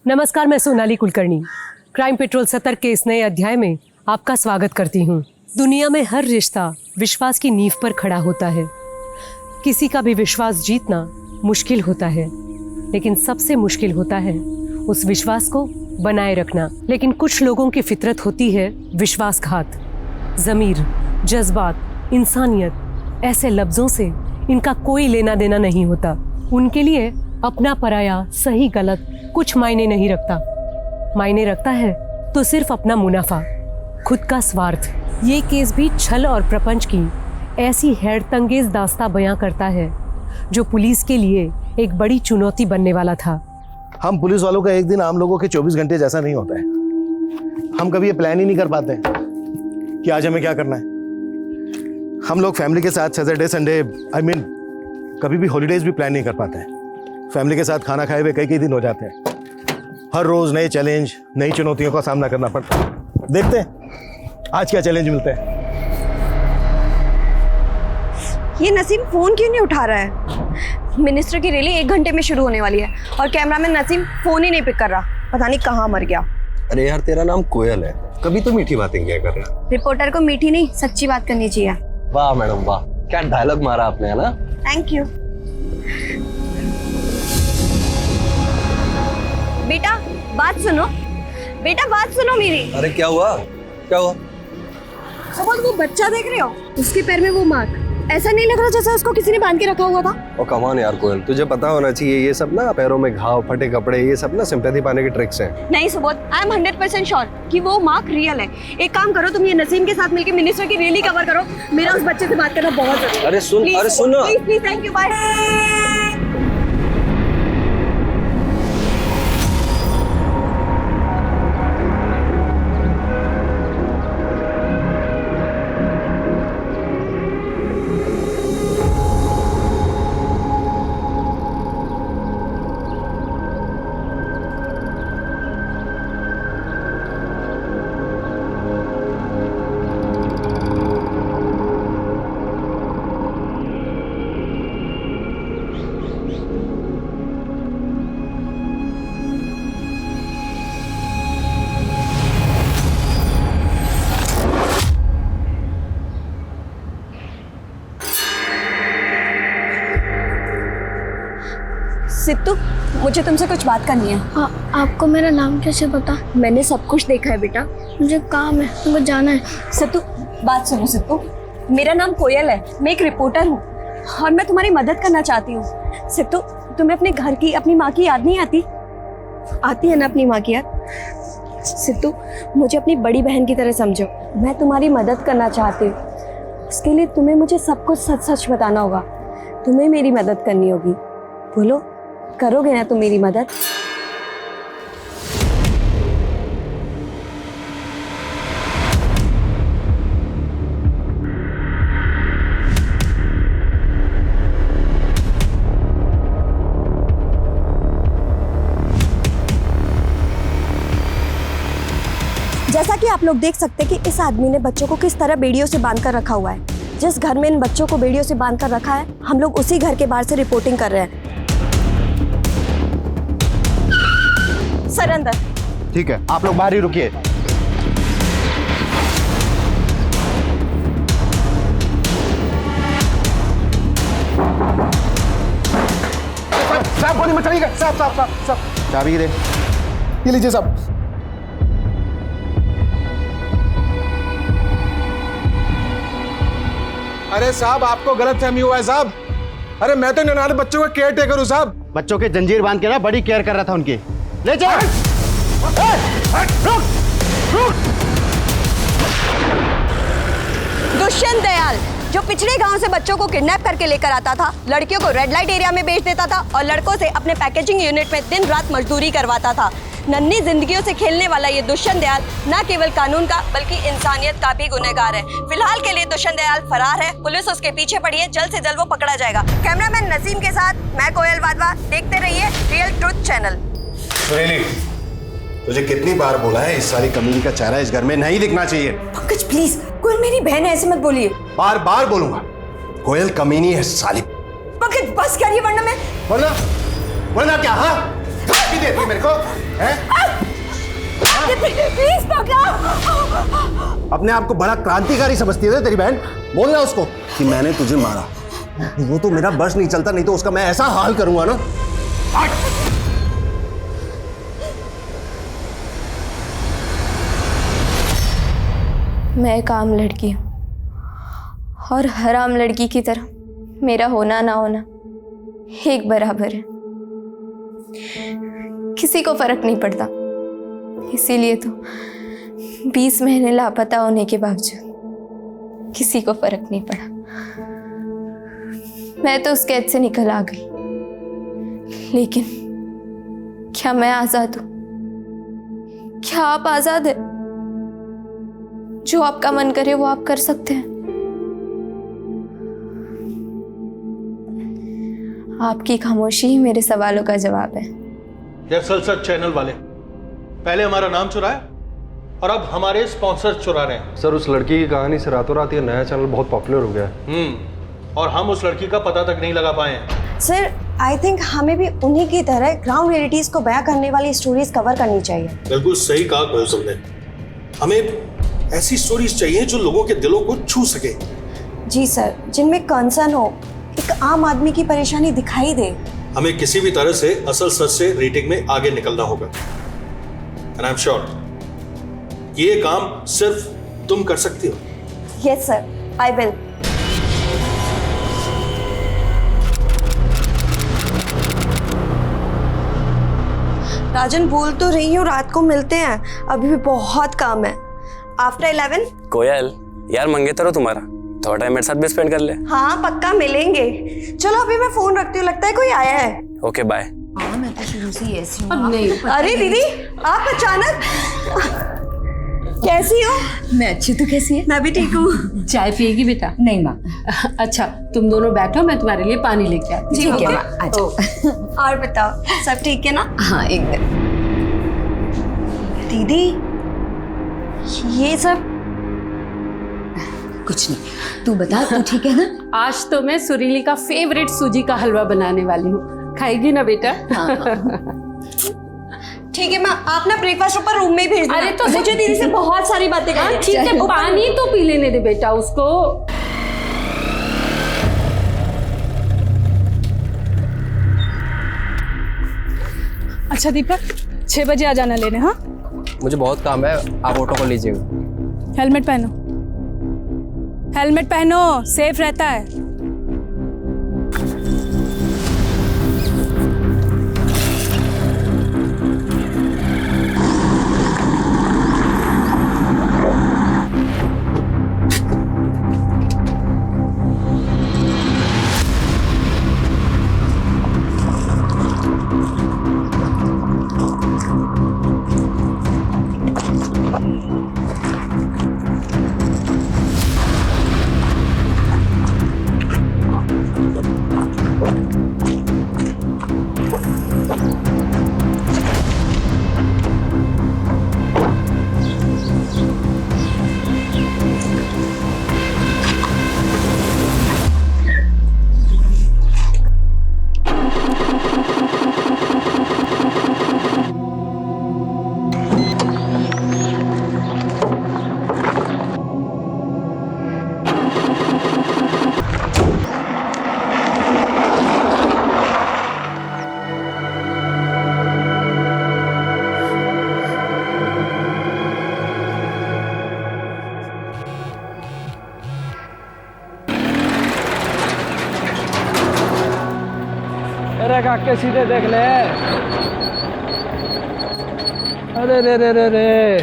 नमस्कार, मैं Sonali Kulkarni crime petrol 70 के इस नए अध्याय में आपका स्वागत करती हूँ। दुनिया में हर रिश्ता विश्वास की नींव पर खड़ा होता है। किसी का भी विश्वास जीतना मुश्किल होता है, लेकिन सबसे मुश्किल होता है उस विश्वास को बनाए रखना। लेकिन कुछ लोगों की फितरत होती है विश्वासघात। ज़मीर, जज्बात, इंसानियत, ऐसे लफ्ज़ों से इनका कोई लेना देना नहीं होता। उनके लिए अपना पराया, सही गलत कुछ मायने नहीं रखता। मायने रखता है तो सिर्फ अपना मुनाफा, खुद का स्वार्थ। ये केस भी छल और प्रपंच की ऐसी हैरतअंगेज दास्तां बयां करता है जो पुलिस के लिए एक बड़ी चुनौती बनने वाला था। हम पुलिस वालों का एक दिन आम लोगों के 24 घंटे जैसा नहीं होता है। हम कभी ये प्लान ही नहीं कर पाते कि आज हमें क्या करना है। हम लोग फैमिली के साथ सैटरडे संडे कभी भी हॉलीडेज भी प्लान नहीं कर पाते हैं। फैमिली के साथ खाना खाए हुए कई दिन हो जाते हैं। हर रोज नए चैलेंज, नई चुनौतियों का सामना करना पड़ता है। देखते हैं आज क्या चैलेंज मिलते हैं। ये नसीम फोन क्यों नहीं उठा रहा है? मिनिस्टर की रैली 1 घंटे में शुरू होने वाली है और कैमरामैन नसीम फोन ही नहीं पिक कर रहा। पता नहीं कहाँ मर गया। अरे यार, तेरा नाम कोयल है, कभी तो मीठी बातें क्या कर रहा है। रिपोर्टर को मीठी नहीं सच्ची बात करनी चाहिए। वाह मैडम वाह, क्या डायलॉग मारा आपने, है ना। Thank you. बेटा बात सुनो, बेटा बात सुनो मेरी। अरे क्या हुआ, क्या हुआ? समझ, वो बच्चा देख रहे हो, उसके पैर में वो मार्क, ऐसा नहीं लग रहा जैसा उसको किसी ने बांध के रखा हुआ था। ओ कम ऑन यार कोयल, तुझे पता होना चाहिए ये सब ना, पैरों में घाव, फटे कपड़े, ये सब ना सिंपैथी पाने की ट्रिक्स हैं। नहीं सुबोध, आई एम 100% श्योर कि वो मार्क रियल है। एक काम करो, तुम ये नसीम के साथ मिलकर मिनिस्टर की रैली कवर करो। मेरा उस बच्चे से बात करना बहुत जरूरी है। अरे सुन, अरे सुन ना। Please, thank you, bye. Sidhu, मुझे तुमसे कुछ बात करनी है। आपको मेरा नाम कैसे पता? मैंने सब कुछ देखा है बेटा। मुझे काम है, मुझे जाना है। सिद्धू बात सुनो। सिद्धू, मेरा नाम कोयल है, मैं एक रिपोर्टर हूँ और मैं तुम्हारी मदद करना चाहती हूँ। सिद्धू, तुम्हें अपने घर की, अपनी माँ की याद नहीं आती? आती है ना अपनी माँ की याद? सिद्धू, मुझे अपनी बड़ी बहन की तरह समझो। मैं तुम्हारी मदद करना चाहती हूँ। उसके लिए तुम्हें मुझे सब कुछ सच सच बताना होगा। तुम्हें मेरी मदद करनी होगी। बोलो, करोगे ना तुम मेरी मदद? जैसा कि आप लोग देख सकते हैं कि इस आदमी ने बच्चों को किस तरह बेड़ियों से बांधकर रखा हुआ है। जिस घर में इन बच्चों को बेड़ियों से बांधकर रखा है, हम लोग उसी घर के बाहर से रिपोर्टिंग कर रहे हैं। सर अंदर। ठीक है, आप लोग बाहर ही रुकिए। साहब गोली मत चलिएगा। साहब चाबी दे। ये लीजिए साहब। अरे साहब, आपको गलतफहमी हुआ है साहब। अरे मैं तो ननाले बच्चों का केयर टेकर हूँ साहब। बच्चों के जंजीर बांध के ना बड़ी केयर कर रहा था उनकी। ले जाओ। दुष्यंत दयाल, जो पिछड़े गांव से बच्चों को किडनैप करके लेकर आता था, लड़कियों को रेड लाइट एरिया में बेच देता था और लड़कों से अपने पैकेजिंग यूनिट में दिन रात मजदूरी करवाता था। नन्ही जिंदगियों से खेलने वाला ये दुष्यंत दयाल न केवल कानून का बल्कि इंसानियत का भी गुनहगार है। फिलहाल के लिए दुष्यंत दयाल फरार है। पुलिस उसके पीछे पड़ी है, जल्द से जल्द वो पकड़ा जाएगा। कैमरामैन नसीम के साथ मैं कोयल वाधवा, देखते रहिए रियल ट्रुथ चैनल। सुरीली, तुझे कितनी बार बोला है इस सारी कमीनी का चेहरा इस घर में नहीं दिखना चाहिए। पंकज प्लीज, कोयल मेरी बहन है, ऐसे मत बोलिए। बार बार बोलूंगा, कोयल कमीनी है साली। पंकज बस करिए वरना मैं। वरना क्या? हाँ धमकी देती है मेरे को, हैं? प्लीज पकड़ो। अपने आप को बड़ा क्रांतिकारी समझती है तेरी बहन। बोलना उसको कि मैंने तुझे मारा। वो तो मेरा बस नहीं चलता, नहीं तो उसका मैं ऐसा हाल करूंगा ना। मैं एक आम लड़की हूँ और हर आम लड़की की तरह मेरा होना ना होना एक बराबर है। किसी को फर्क नहीं पड़ता, इसीलिए तो 20 महीने लापता होने के बावजूद किसी को फर्क नहीं पड़ा। मैं तो उस कैद से निकल आ गई, लेकिन क्या मैं आजाद हूं? क्या आप आजाद हैं? जो आपका मन करे वो आप कर सकते हैं। आपकी खामोशी ही मेरे सवालों का जवाब है। दरअसल सर चैनल वाले पहले हमारा नाम चुराया और अब हमारे स्पॉन्सर चुरा रहे हैं। सर उस लड़की की कहानी से रातों रात ये नया चैनल बहुत पॉपुलर हो गया है। और हम उस लड़की का पता तक नहीं लगा पाए हैं। सर आई थिंक हमें भी उन्हीं की तरह ग्राउंड रियलिटीज को बयां करने वाली स्टोरीज कवर करनी चाहिए। बिल्कुल सही कहा कोयल साहब ने। हमें ऐसी स्टोरीज चाहिए जो लोगों के दिलों को छू सके। जी सर, जिनमें कंसर्न हो, एक आम आदमी की परेशानी दिखाई दे। हमें किसी भी तरह से असल सच से रेटिंग में आगे निकलना होगा। एंड आई एम श्योर ये काम सिर्फ तुम कर सकती हो। Yes sir, I will. Rajan बोल तो रही हूँ, रात को मिलते हैं, अभी भी बहुत काम है। आफ्टर 11। कोयल यार मंगेतर हो तुम्हारा, थोड़ा टाइम मेरे साथ भी स्पेंड कर ले। हाँ पक्का मिलेंगे। चलो अभी मैं फोन रखती हूँ, लगता है कोई आया है। Okay bye. मैं तो शुरू से ऐसी हूँ। अरे दीदी आप अचानक कैसी हो? मैं अच्छी, तू कैसी है? मैं भी ठीक हूँ। चाय पिएगी बेटा? नहीं माँ। अच्छा तुम दोनों बैठो, मैं तुम्हारे लिए पानी लेके आती हूँ। ठीक है माँ, अच्छा। और बताओ सब ठीक है ना? हाँ एकदम। दीदी ये सब कुछ नहीं, तू बता तू ठीक है ना? आज तो मैं सुरीली का फेवरेट सूजी का हलवा बनाने वाली हूँ, खाएगी ना बेटा? ठीक है माँ, आप ना ब्रेकफास्ट ऊपर रूम में ही भेज देना। अरे तो मुझे दीदी से बहुत सारी बातें करनी है। ठीक है, पानी तो पी लेने दे बेटा उसको। अच्छा दीपक 6 बजे आ जाना लेने। हाँ मुझे बहुत काम है, आप ऑटो को लीजिएगा। हेलमेट पहनो, हेलमेट पहनो, सेफ रहता है। काके सीधे देख ले। अरे रे रे रे रे,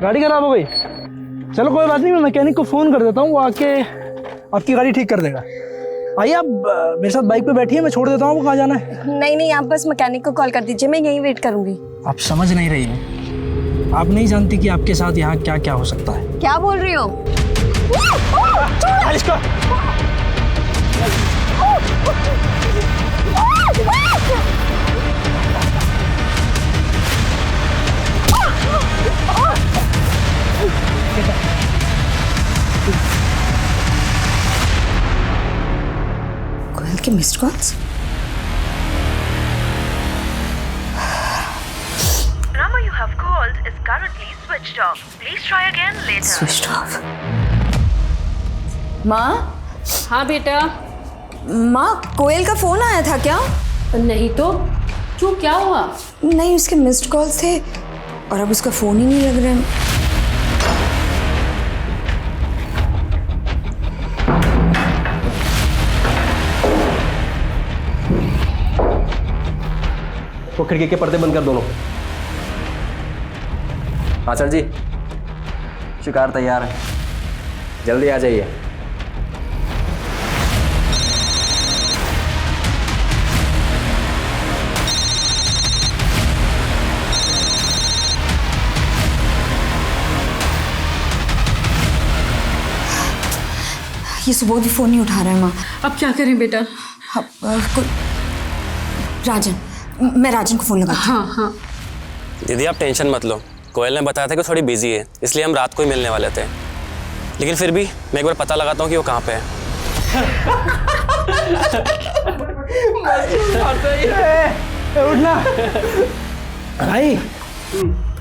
गाड़ी खराब हो गई। चलो कोई बात नहीं, मैं मैकेनिक को फोन कर देता हूँ, वो आके आपकी गाड़ी ठीक कर देगा। आइए आप मेरे साथ बाइक पे बैठिए, मैं छोड़ देता हूँ। कहाँ जाना है? नहीं आप बस मैकेनिक को कॉल कर दीजिए, मैं यहीं वेट करूंगी। आप समझ नहीं रही हैं, आप नहीं जानती कि आपके साथ यहाँ क्या क्या हो सकता है। क्या बोल रही हो? कोयल के missed calls. currently switched off. Please try again later. Switch off. माँ, हाँ बेटा। माँ कोयल का फोन आया था क्या? नहीं तो क्यों, क्या हुआ? नहीं, उसके मिस्ड कॉल्स थे और अब उसका फोन ही नहीं लग रहा है। वो खिड़की के पर्दे बंद कर दोनों। हाँ सर जी, शिकार तैयार है, जल्दी आ जाइए। ये सुबोध भी फोन नहीं उठा रहा है माँ। अब क्या करें बेटा? राजन, मैं राजन को फोन लगाती हूँ। हाँ हाँ। दीदी आप टेंशन मत लो, कोयल ने बताया था कि थोड़ी बिजी है, इसलिए हम रात को ही मिलने वाले थे। लेकिन फिर भी मैं एक बार पता लगाता हूँ कि वो कहाँ पे है। उठना भाई,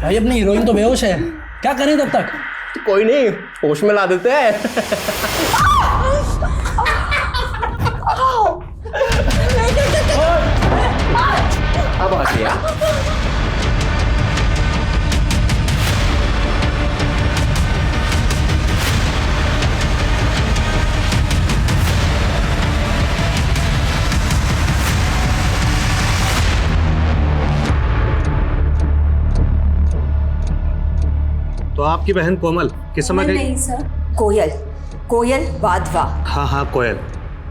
भाई अपनी हीरोइन तो बेहोश है, क्या करें तब तक? तो कोई नहीं, होश में ला देते हैं। अब आ गया। तो आपकी बहन कोमल किस समय गई? नहीं सर, कोयल, कोयल वाधवा। हाँ कोयल,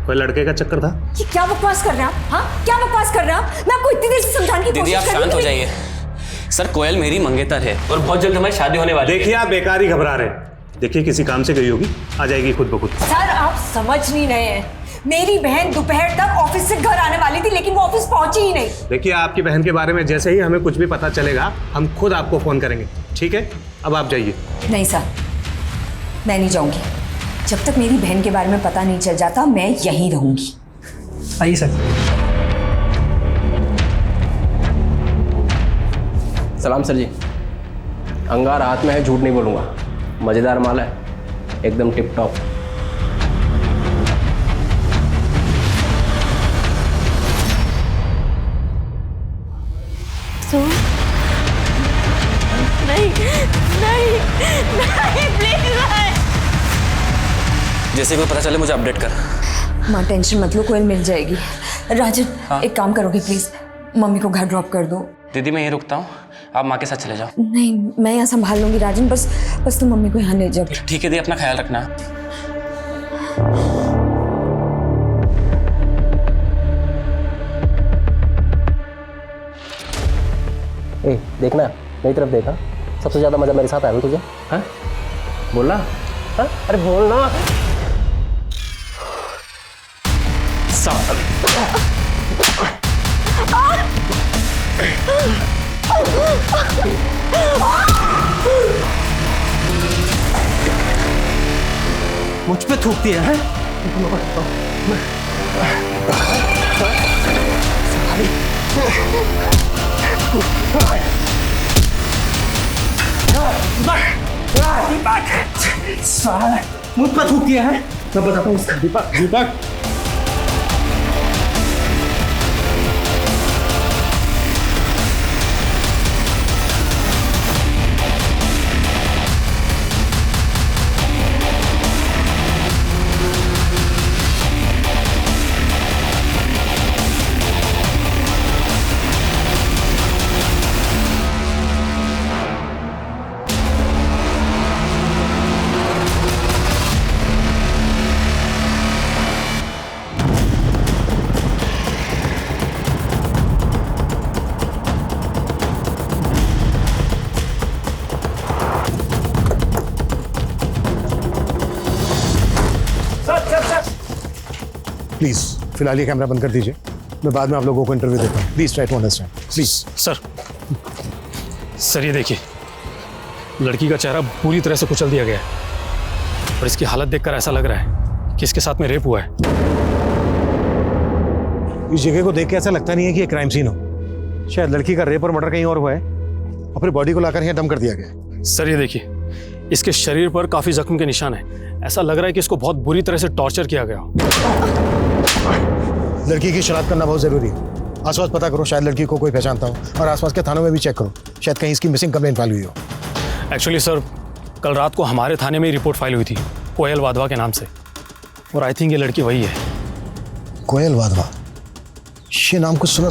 कोई लड़के का चक्कर था? ये क्या बकवास कर रहे हैं आप? हाँ, क्या बकवास कर रहे हैं आप? मैं आपको इतनी देर से समझाने की दीदी आप कोशिश कर रही शांत हूँ। हो जाइए। सर कोयल मेरी मंगेतर है और बहुत जल्द हमारी शादी होने वाली है। देखिए आप बेकार ही घबरा रहे हैं। देखिए किसी काम से गई होगी, आ जाएगी खुद ब खुद। सर आप समझ नहीं रहे हैं, मेरी बहन दोपहर तक ऑफिस से घर आने वाली थी लेकिन वो ऑफिस पहुंची ही नहीं। देखिए आपकी बहन के बारे में जैसे ही हमें कुछ भी पता चलेगा हम खुद आपको फोन करेंगे, ठीक है? अब आप जाइए। नहीं सर, मैं नहीं जाऊंगी। जब तक मेरी बहन के बारे में पता नहीं चल जाता मैं यहीं रहूंगी। आइए सर। सलाम सर जी। अंगार हाथ में है, झूठ नहीं बोलूंगा। मजेदार माल है, एकदम टिप टॉप। नहीं नहीं नहीं, प्लीज नहीं। जैसे ही कोई पता चले मुझे अपडेट कर। माँ टेंशन मत लो, कोयल मिल जाएगी। राजन हाँ? एक काम करोगे प्लीज, मम्मी को घर ड्रॉप कर दो। दीदी मैं यहीं रुकता हूँ, आप माँ के साथ चले जाओ। नहीं, मैं यहाँ संभाल लूंगी राजन, बस तुम मम्मी को यहाँ ले जाओ। ठीक है दी, अपना ख्याल रखना। ए देखना, मेरी तरफ देखा। सबसे ज्यादा मजा मेरे साथ आया तुझे। हाँ बोलना, हाँ अरे बोलना। मुझ पे थूकती है? मुझ पे थूकती है? मैं बताता हूँ उसका। दीपक, दीपक प्लीज फिलहाल ये कैमरा बंद कर दीजिए, मैं बाद में आप लोगों को इंटरव्यू देता हूँ। Please try to understand please. Sir ये देखिए, लड़की का चेहरा पूरी तरह से कुचल दिया गया है और इसकी हालत देखकर ऐसा लग रहा है कि इसके साथ में रेप हुआ है। इस जगह को देख के ऐसा लगता नहीं है कि ये क्राइम सीन हो। शायद लड़की का रेप और मर्डर कहीं और हुआ है और फिर बॉडी को लाकर यहाँ डंप कर दिया गया। सर ये देखिए, इसके शरीर पर काफी जख्म के निशान है। ऐसा लग रहा है कि इसको बहुत बुरी तरह से टॉर्चर किया गया हो। लड़की की शनाख्त करना बहुत जरूरी है। आसपास पता करो, शायद लड़की को कोई पहचानता हो, और आसपास के थानों में भी चेक करो, शायद कहीं इसकी मिसिंग कंप्लेंट फाइल हुई हो। एक्चुअली सर, कल रात को हमारे थाने में ही रिपोर्ट फाइल हुई थी कोयल वाधवा के नाम से, और आई थिंक ये लड़की वही है। कोयल वाधवा, ये नाम कुछ सुना।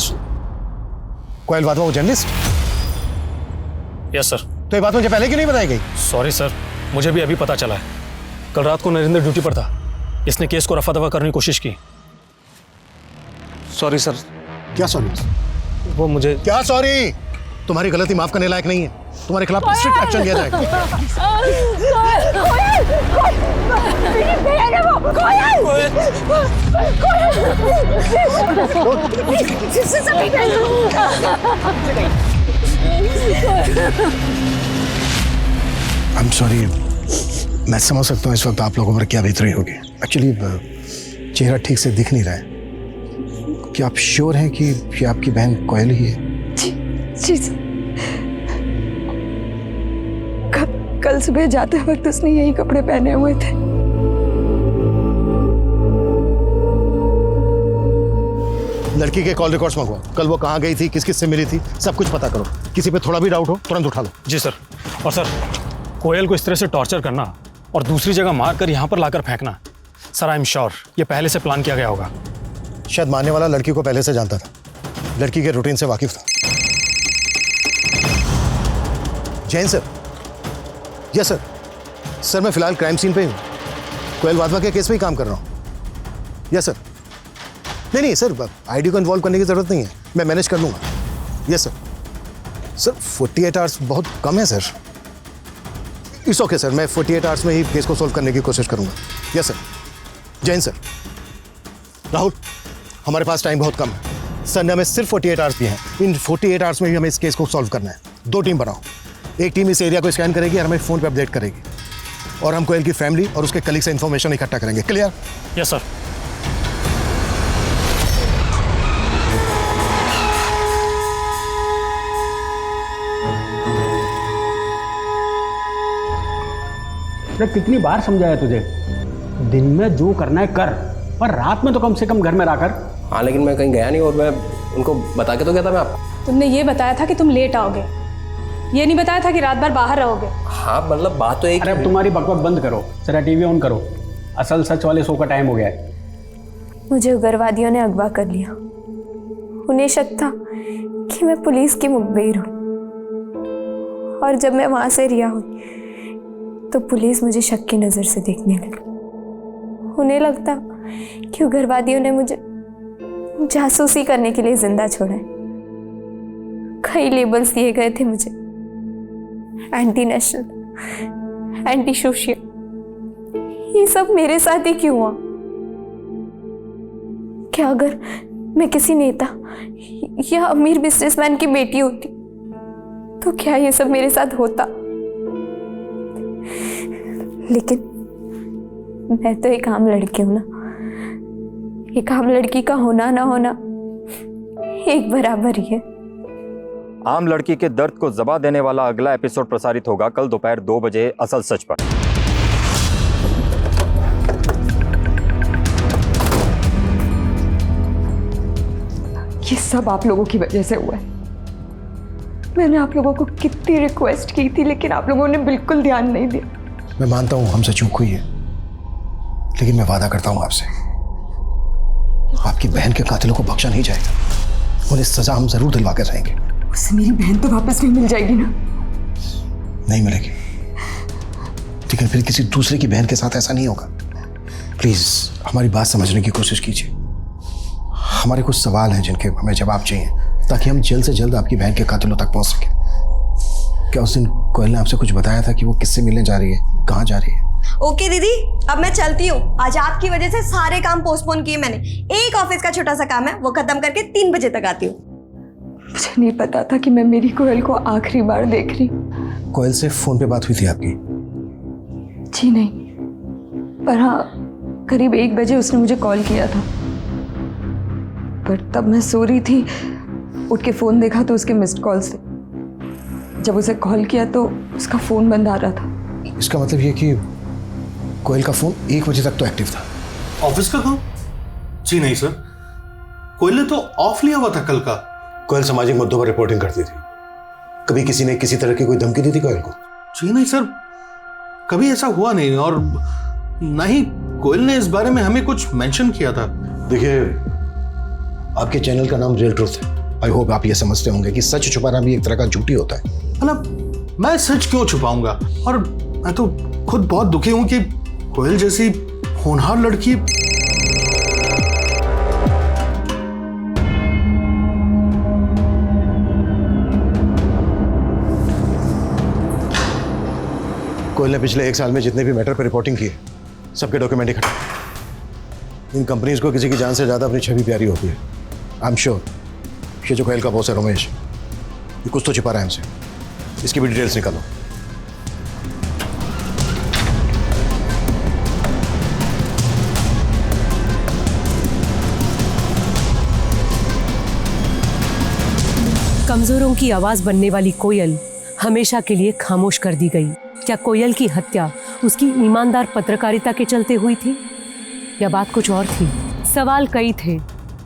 कोयल वाधवा वो जर्नलिस्ट? Yes sir. तो ये बात मुझे पहले क्यों नहीं बताई गई? सॉरी सर, मुझे भी अभी पता चला है। कल रात को नरेंद्र ड्यूटी पर था, इसने केस को रफा दफा करने की कोशिश की। Sorry sir. क्या सॉरी? वो मुझे क्या सॉरी? तुम्हारी गलती माफ करने लायक नहीं है, तुम्हारे खिलाफ स्ट्रिक्ट एक्शन लिया जाएगा। I'm sorry, मैं समझ सकता हूँ इस वक्त आप लोगों पर क्या बीत रही होगी। एक्चुअली चेहरा ठीक से दिख नहीं रहा है। क्या आप श्योर हैं कि ये आपकी बहन कोयल ही है? जी कल सुबह जाते वक्त उसने यही कपड़े पहने हुए थे। लड़की के कॉल रिकॉर्ड्स मंगवाओ, कल वो कहाँ गई थी, किस किस से मिली थी, सब कुछ पता करो। किसी पे थोड़ा भी डाउट हो तुरंत उठा लो। जी सर। और सर, कोयल को इस तरह से टॉर्चर करना और दूसरी जगह मार कर यहाँ पर लाकर फेंकना, सर आई एम श्योर ये पहले से प्लान किया गया होगा। शायद मारने वाला लड़की को पहले से जानता था, लड़की के रूटीन से वाकिफ था। Jain sir. Yes sir. Sir मैं फिलहाल क्राइम सीन पे हूँ, कोयल वाधवा के केस पे ही काम कर रहा हूँ। Yes sir. नहीं सर, आईडी को इन्वॉल्व करने की जरूरत नहीं है, मैं मैनेज कर लूँगा। Yes sir. सर 48 आवर्स बहुत कम है सर। इट्स ओके सर, मैं 48 आवर्स में ही केस को सोल्व करने की कोशिश करूँगा। Yes sir. Jain sir. Rahul, हमारे पास टाइम बहुत कम है सर ने हमें सिर्फ 48 आवर्स दिए हैं। इन 48 आवर्स में ही हमें इस केस को सॉल्व करना है। 2 टीम बनाओ, एक टीम इस एरिया को स्कैन करेगी और हमें फ़ोन पे अपडेट करेगी, और हम कोयल की फैमिली और उसके कलीग से इन्फॉर्मेशन इकट्ठा करेंगे। क्लियर? Yes sir. अरे कितनी बार समझाया तुझे, दिन में जो करना है कर, पर रात में तो कम से कम घर में रहकर। हाँ लेकिन मैं कहीं गया नहीं, और मैं उनको बता के तो गया था मैं आपको। तुमने ये बताया था कि तुम लेट आओगे, ये नहीं बताया था कि रात भर बाहर रहोगे। हाँ मतलब बात तो एक। अरे अब तुम्हारी बकवास बंद करो, जरा टीवी ऑन करो, असल सच वाले शो का टाइम हो गया है। मुझे उग्रवादियों ने अगवा कर लिया। उन्हें शक था कि मैं पुलिस की मुखबिर हूँ, और जब मैं वहां से रिहा हुई तो पुलिस मुझे शक की नज़र से देखने लगी। उन्हें लगता कि उग्रवादियों ने मुझे जासूसी करने के लिए जिंदा छोड़ा है। कई लेबल्स दिए गए थे मुझे, एंटी नेशनल, एंटी सोशियल। ये सब मेरे साथ ही क्यों हुआ? क्या अगर मैं किसी नेता या अमीर बिजनेसमैन की बेटी होती तो क्या ये सब मेरे साथ होता? लेकिन मैं तो एक आम लड़की हूं ना। एक आम लड़की का होना ना होना एक बराबर ही है। आम लड़की के दर्द को जबा देने वाला अगला एपिसोड प्रसारित होगा कल दोपहर 2 बजे असल सच पर। ये सब आप लोगों की वजह से हुआ है। मैंने आप लोगों को कितनी रिक्वेस्ट की थी, लेकिन आप लोगों ने बिल्कुल ध्यान नहीं दिया। मैं मानता हूं हमसे चूक हुई है, लेकिन मैं वादा करता हूं आपसे, आपकी बहन के कातिलों को बख्शा नहीं जाएगा। उन्हें सजा हम जरूर दिलवा कर रहेंगे। उससे मेरी बहन तो वापस नहीं मिल जाएगी ना? नहीं मिलेगी, लेकिन फिर किसी दूसरे की बहन के साथ ऐसा नहीं होगा। प्लीज हमारी बात समझने की कोशिश कीजिए। हमारे कुछ सवाल हैं जिनके हमें जवाब चाहिए, ताकि हम जल्द से जल्द आपकी बहन के कातिलों तक पहुंच सकें। क्या उस दिन कोयल ने आपसे कुछ बताया था कि वो किससे मिलने जा रही है, कहाँ जा रही है? ओके दीदी, अब मैं चलती हूँ। आज आपकी वजह से सारे काम पोस्टपोन किए मैंने। एक ऑफिस का छोटा सा काम है, वो खत्म करके 3 बजे तक आती हूँ। मुझे नहीं पता था कि मैं मेरी कोयल को आखिरी बार देख रही। कोयल से फोन पे बात हुई थी आपकी? जी नहीं, पर हाँ करीब 1 बजे उसने मुझे कॉल किया था, पर तब मैं सो रही थी। उठ के फोन देखा तो उसके मिस्ड कॉल्स थे। जब उसे कॉल किया तो उसका फ़ोन बंद आ रहा था। इसका मतलब ये कि कोयल का फ़ोन 1 बजे तक तो एक्टिव था। ऑफिस का काम? जी नहीं सर, कोयल ने तो ऑफ लिया हुआ था कल का। कोयल सामाजिक मुद्दों पर रिपोर्टिंग करती थी। कभी किसी ने किसी तरह की कोई धमकी दी थी कोयल को? जी नहीं सर, कभी ऐसा हुआ नहीं, और ना ही कोयल ने इस बारे में हमें कुछ मेंशन किया था। देखिए, आपके चैनल का नाम रियल ट्रूथ है। आई होप आप ये समझते होंगे कि सच छुपाना भी एक तरह का झूठी होता है। मतलब मैं सच क्यों छुपाऊंगा, और मैं तो खुद बहुत दुखी हूं कि कोयल जैसी होनहार लड़की कोयल ने पिछले 1 साल में जितने भी मैटर पर रिपोर्टिंग की है, सबके डॉक्यूमेंट इकट्ठे। इन कंपनीज को किसी की जान से ज़्यादा अपनी छवि प्यारी होती है। आई एम श्योर ये जो कोयल का बॉस है रमेश, ये कुछ तो छिपा रहा है हमसे। इसकी भी डिटेल्स निकालो। कमजोरों की आवाज बनने वाली कोयल हमेशा के लिए खामोश कर दी गई। क्या कोयल की हत्या उसकी ईमानदार पत्रकारिता के चलते हुई थी, या बात कुछ और थी? सवाल कई थे,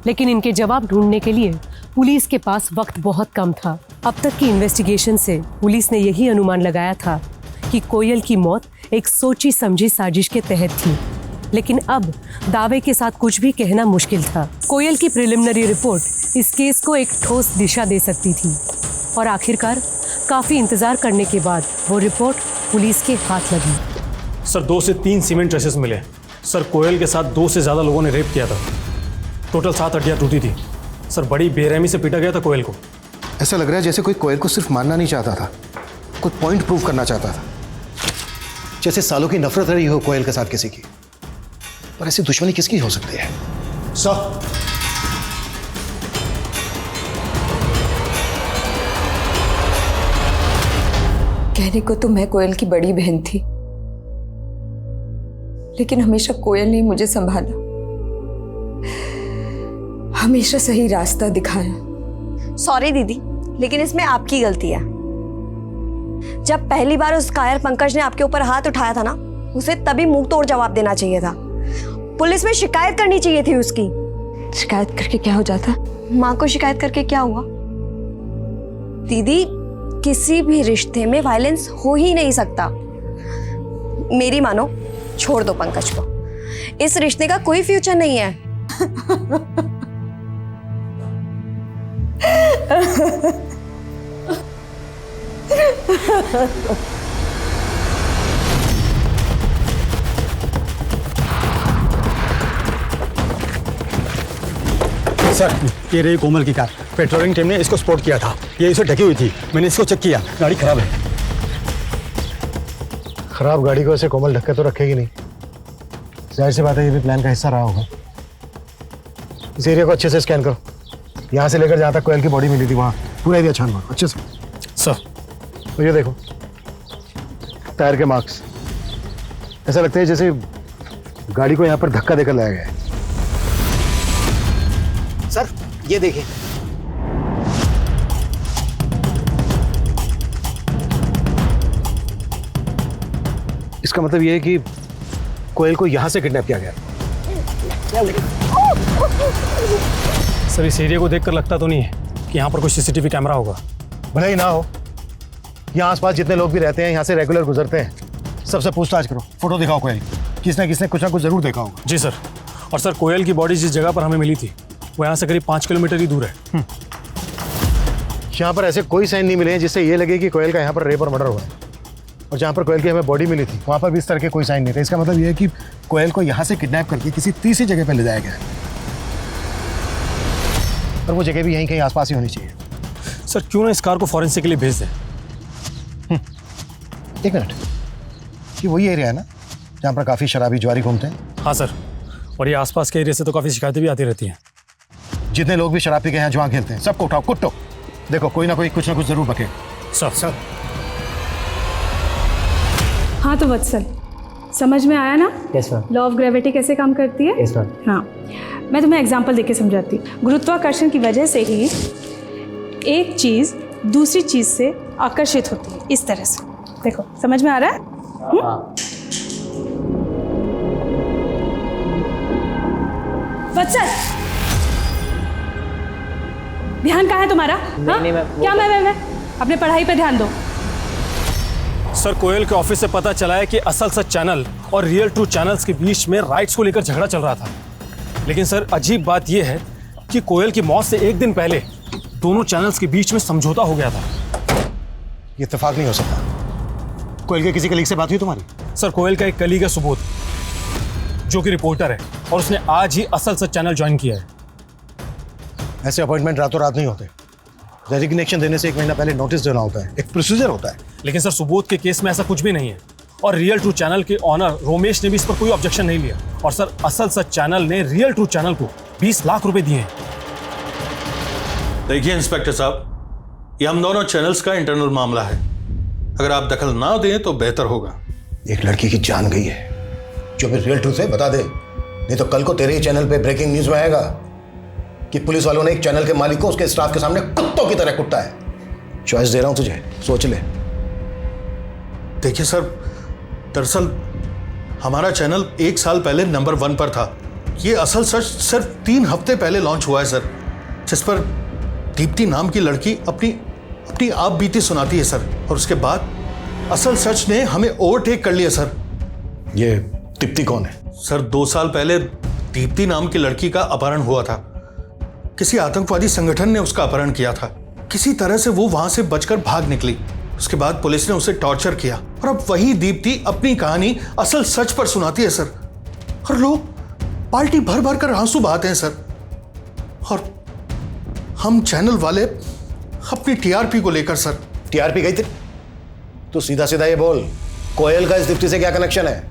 लेकिन इनके जवाब ढूंढने के लिए पुलिस के पास वक्त बहुत कम था। अब तक की इन्वेस्टिगेशन से पुलिस ने यही अनुमान लगाया था कि कोयल की मौत एक सोची समझी साजिश के तहत थी, लेकिन अब दावे के साथ कुछ भी कहना मुश्किल था। कोयल की प्रिलिमिनरी रिपोर्ट इस केस को एक ठोस दिशा दे सकती थी, और आखिरकार काफी इंतजार करने के बाद वो रिपोर्ट पुलिस के हाथ लगी। सर 2 से 3 सीमेंट ट्रेसेस मिले। सर कोयल के साथ 2 से ज़्यादा लोगों ने रेप किया था। टोटल 7 हड्डियाँ टूटी थी। सर बड़ी बेरहमी से पीटा गया था कोयल को। ऐसा लग रहा है जैसे कोई कोयल को सिर्फ मारना नहीं चाहता था, कोई पॉइंट प्रूव करना चाहता था। जैसे सालों की नफरत रही हो कोयल के साथ किसी की, पर ऐसी दुश्मनी किसकी हो सकती है? सर, कहने को तो मैं कोयल की बड़ी बहन थी, लेकिन हमेशा कोयल ने मुझे संभाला, हमेशा सही रास्ता दिखाया। सॉरी दीदी, लेकिन इसमें आपकी गलती है। जब पहली बार उस कायर पंकज ने आपके ऊपर हाथ उठाया था ना, उसे तभी मुंह तोड़ जवाब देना चाहिए था। पुलिस में शिकायत करनी चाहिए थी उसकी। शिकायत करके क्या हो जाता? माँ को शिकायत करके क्या हुआ? दीदी, किसी भी रिश्ते में वायलेंस हो ही नहीं सकता। मेरी मानो, छोड़ दो पंकज को। इस रिश्ते का कोई फ्यूचर नहीं है। सर, ये रही कोमल की कार। पेट्रोलिंग टीम ने इसको स्पॉट किया था। ये इसे ढकी हुई थी। मैंने इसको चेक किया, गाड़ी खराब है। खराब गाड़ी को ऐसे कोमल ढक्के तो रखेगी नहीं। जाहिर सी बात है, ये भी प्लान का हिस्सा रहा होगा। इस एरिया को अच्छे से स्कैन करो। यहाँ से लेकर जहाँ तक कोयल की बॉडी मिली थी वहाँ पूरा एरिया छान मारो अच्छे से। सर, तो ये देखो, टायर के मार्क्स। ऐसा लगता है जैसे गाड़ी को यहाँ पर धक्का देकर लाया गया है। सर ये देखिए, इसका मतलब ये है कि कोयल को यहाँ से किडनैप किया गया। सर इस एरिया को देखकर लगता तो नहीं है कि यहाँ पर कोई सीसीटीवी कैमरा होगा। भले ही ना हो, यहाँ आसपास जितने लोग भी रहते हैं, यहाँ से रेगुलर गुजरते हैं, सबसे पूछताछ करो। फोटो दिखाओ कोयल की, किसने कुछ ना कुछ जरूर देखा होगा। जी सर। और सर कोयल की बॉडी जिस जगह पर हमें मिली थी वो यहाँ से करीब 5 किलोमीटर ही दूर है। यहाँ पर ऐसे कोई साइन नहीं मिले हैं जिससे ये लगे कि कोयल का यहाँ पर रेप और मर्डर हुआ है। और जहाँ पर कोयल की हमें बॉडी मिली थी वहाँ पर भी इस तरह के कोई साइन नहीं थे। इसका मतलब ये है कि कोयल को यहाँ से किडनैप करके किसी तीसरी जगह पर ले जाया गया है, और वो जगह भी यहीं कहीं आसपास ही होनी चाहिए। सर क्यों ना इस कार को फॉरेंसिक के लिए भेज दें। 1 मिनट, ये वही एरिया है ना जहाँ पर काफ़ी शराबी ज्वारी घूमते हैं? हाँ सर, और ये आसपास के एरिया से तो काफ़ी शिकायतें भी आती रहती हैं। जितने लोग भी शराब पी के यहाँ जुआ खेलते हैं सबको उठाओ, कुट्टो। देखो कोई ना कुछ जरूर बके। सर हाँ तो वत्सल, समझ में आया ना? Yes ma'am. Law of gravity कैसे काम करती है? Yes ma'am. हाँ, मैं तुम्हें एग्जांपल देके समझाती हूँ। गुरुत्वाकर्षण की वजह से ही एक चीज़ दूसरी चीज़ से आकर्षित होती है इस तरह से। देखो समझ में आ रहा है? वत्सल, ध्यान कहाँ है तुम्हारा? नहीं, मैं क्या मैं अपने पढ़ाई पे ध्यान दो। सर कोयल के ऑफिस से पता चला है कि असल सच चैनल और रियल ट्रू चैनल्स के बीच में राइट्स को लेकर झगड़ा चल रहा था। लेकिन सर अजीब बात यह है कि कोयल की मौत से एक दिन पहले दोनों चैनल्स के बीच में समझौता हो गया था। ये इत्तेफाक नहीं हो सकता। कोयल के किसी कलीग से बात हुई तुम्हारी? सर कोयल का एक कलीग है सुबोध, जो कि रिपोर्टर है और उसने आज ही असल सच चैनल ज्वाइन किया है। ऐसे अपॉइंटमेंट रातों रात नहीं होते। रेजिग्नेशन देने से 1 महीना पहले नोटिस देना होता है, एक प्रोसीजर होता है। लेकिन सर सुबोध के केस में ऐसा कुछ भी नहीं है और रियल ट्रू चैनल के ऑनर रोमेश ने भी इस पर कोई ऑब्जेक्शन नहीं लिया। और सर असल सच चैनल ने रियल ट्रू चैनल को 20 लाख रुपए दिए हैं। देखिए इंस्पेक्टर साहब, ये हम दोनों चैनल्स का इंटरनल मामला है। अगर आप दखल ना दें तो बेहतर होगा। एक लड़की की जान गई है, जो भी रियल ट्रूथ है बता दे, नहीं तो कल को तेरे ही चैनल पे ब्रेकिंग न्यूज में आएगा कि पुलिस वालों ने एक चैनल के मालिक को उसके स्टाफ के सामने कुत्तों की तरह कुटा है। चॉइस दे रहा हूं तुझे, सोच ले। देखिए सर, दरअसल हमारा चैनल 1 साल पहले नंबर 1 पर था। ये असल सच सिर्फ 3 हफ्ते पहले लॉन्च हुआ है सर, जिस पर दीप्ति नाम की लड़की अपनी आप बीती सुनाती है सर। और उसके बाद असल सच ने हमें ओवरटेक कर लिया सर। ये दीप्ति कौन है? सर 2 साल पहले दीप्ति नाम की लड़की का अपहरण हुआ था। किसी आतंकवादी संगठन ने उसका अपहरण किया था। किसी तरह से वो वहां से बचकर भाग निकली। उसके बाद पुलिस ने उसे टॉर्चर किया और अब वही दीप्ति अपनी कहानी असल सच पर सुनाती है सर। और लोग पार्टी भर भर कर आंसू बहाते हैं सर। और हम चैनल वाले अपनी टीआरपी को लेकर सर। टीआरपी गई थी? तो सीधा सीधा ये बोल, कोयल का इस दीप्ति से क्या कनेक्शन है?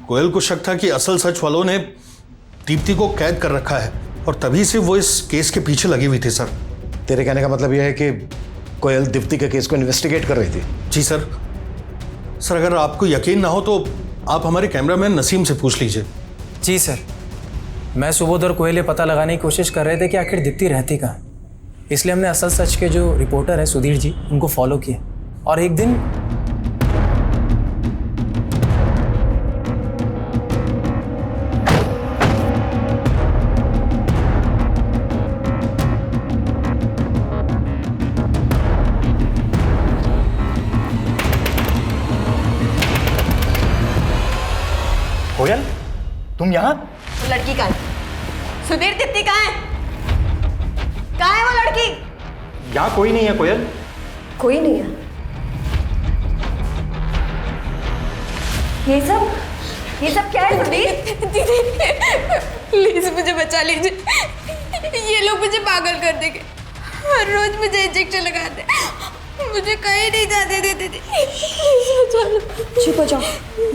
कोयल को शक था कि असल सच वालों ने दीप्ति को कैद कर रखा है और तभी से वो इस केस के पीछे लगी हुई थी सर। तेरे कहने का मतलब यह है कि कोयल दीप्ति के केस को इन्वेस्टिगेट कर रही थी? जी सर। सर अगर आपको यकीन ना हो तो आप हमारे कैमरामैन नसीम से पूछ लीजिए। जी सर, मैं सुबोध और कोयल ये पता लगाने की कोशिश कर रहे थे कि आखिर दीप्ति रहती कहाँ। इसलिए हमने असल सच के जो रिपोर्टर है सुधीर जी, उनको फॉलो किया और एक दिन कोयल, तुम यहाँ? वो लड़की कहाँ है? सुधीर, दीप्ति कहाँ है? कहाँ है वो लड़की? यहाँ कोई नहीं है कोयल। कोई नहीं है? ये सब क्या है सुधीर? दीदी प्लीज मुझे बचा लीजिए। ये लोग मुझे पागल कर देंगे। हर रोज मुझे इंजेक्शन लगाते, मुझे कहीं नहीं जाने देते थे। चुप हो जाओ,